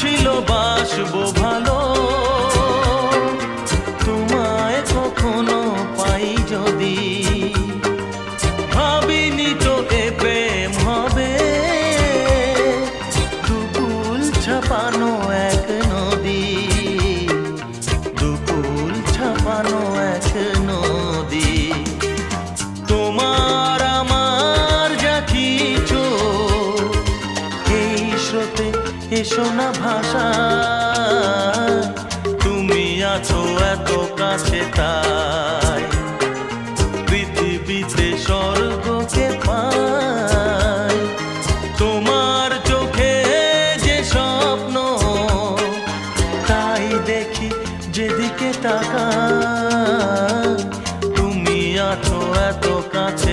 ছিল বাসবো ভালো, তোমায় কখনো পাই যদি। ভাবিনি তো এ প্রেম হবে, দুকুল ছাপানো এক নদী, দুকুল ছাপানো এক নদী। তোমার আমার যা কিছু এই স্রোতে এসো না ভাষা, তুমি আছো এত কাছে তাই পৃথিবীতে স্বর্গকে পাই। তোমার চোখে যে স্বপ্ন তাই দেখি যেদিকে তাকাই, তুমি আছো এত কাছে